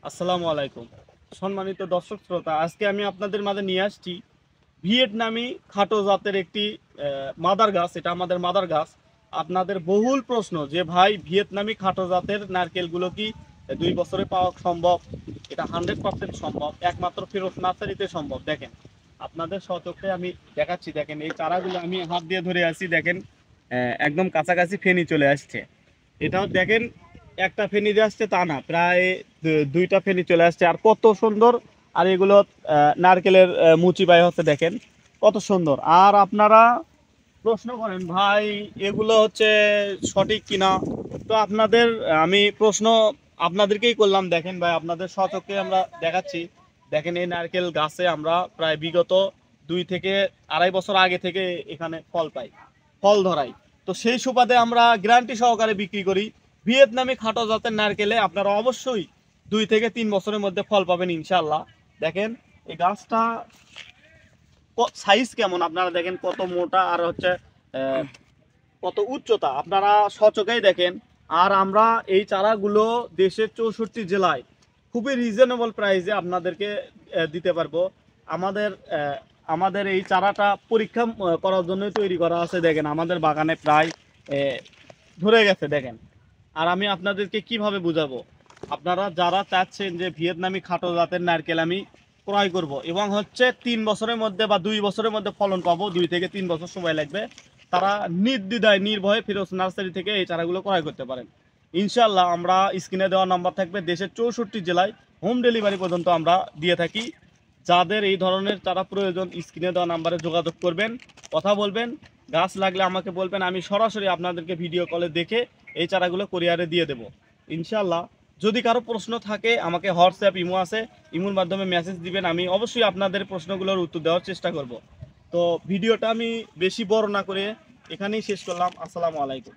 আসসালামু আলাইকুম। সম্মানিত দর্শক শ্রোতা, আজকে আমি আপনাদের মাঝে নিয়ে আসছি ভিয়েতনামি খাটো জাতের একটি মাদার গাছ। এটা আমাদের মাদার গাছ। আপনাদের বহুল প্রশ্ন যে ভাই ভিয়েতনামি খাটো জাতের নারকেলগুলো কি 2 বছরে পাওয়া সম্ভব? এটা 100% সম্ভব, একমাত্র ফিরোজ নার্সারিতে সম্ভব। দেখেন, আপনাদের সচক্ষে আমি দেখাচ্ছি। দেখেন, এই চারাগুলো আমি হাত দিয়ে ধরে আছি। দেখেন, একদম কাছাকাছি ফেনি চলে আসছে। এটাও দেখেন, একটা ফেনি যে আসছে তা না, প্রায় দুইটা ফেনি চলে আসছে। আর কত সুন্দর! আর এগুলো নারকেলের মুচি বাই হচ্ছে, দেখেন কত সুন্দর। আর আপনারা প্রশ্ন করেন ভাই এগুলো হচ্ছে সঠিক কিনা। তো আপনাদের আমি প্রশ্ন আপনাদেরকেই করলাম। দেখেন ভাই, আপনাদের সচক্ষে আমরা দেখাচ্ছি। দেখেন, এই নারকেল গাছে আমরা প্রায় বিগত 2 থেকে 2.5 বছর আগে থেকে এখানে ফল পাই, ফল ধরাই। তো সেই সুবাদে আমরা গ্যারান্টি সহকারে বিক্রি করি। ভিয়েতনামি খাটো জাতের নারকেলে আপনারা অবশ্যই 2 থেকে 3 বছরের মধ্যে ফল পাবেন ইনশাল্লাহ। দেখেন, এই গাছটা সাইজ কেমন আপনারা দেখেন, কত মোটা আর হচ্ছে আহ, কত উচ্চতা আপনারা সচকেই দেখেন। আর আমরা এই চারাগুলো দেশের 64 জেলায় খুবই রিজনেবল প্রাইসে আপনাদেরকে দিতে পারবো। আমাদের আমাদের এই চারাটা পরীক্ষা করার জন্য তৈরি করা আছে। দেখেন, আমাদের বাগানে প্রায় ধরে গেছে, দেখেন। আর আমি আপনাদেরকে কিভাবে বুঝাবো, আপনারা যারা চাচ্ছেন যে ভিয়েতনামি খাটো জাতের নারকেল আমি ক্রয় করব এবং হচ্ছে 3 বছরের মধ্যে বা 2 বছরের মধ্যে ফলন পাবো, 2 থেকে 3 বছর সময় লাগবে, তারা নির্দ্বিধায় নির্ভয়ে ফিরোজ নার্সারি থেকে এই চারাগুলো ক্রয় করতে পারেন ইনশাল্লাহ। আমরা স্ক্রিনে দেওয়া নাম্বার থাকবে, দেশের 64 জেলায় হোম ডেলিভারি পর্যন্ত আমরা দিয়ে থাকি। যাদের এই ধরনের চারা প্রয়োজন স্ক্রিনে দেওয়া নাম্বারে যোগাযোগ করবেন, কথা বলবেন। গাছ লাগলে আমাকে বলবেন, আমি সরাসরি আপনাদেরকে ভিডিও কলে দেখে এই চারাগুলো কুরিয়ারে দিয়ে দেবো ইনশাল্লাহ। যদি কারো প্রশ্ন থাকে আমাকে হোয়াটসঅ্যাপ, ইমো আছে, ইমোর মাধ্যমে মেসেজ দিবেন। আমি অবশ্যই আপনাদের প্রশ্নগুলোর উত্তর দেওয়ার চেষ্টা করব। তো ভিডিওটা আমি বেশি বড় না করে এখানেই শেষ করলাম। আসসালামু আলাইকুম।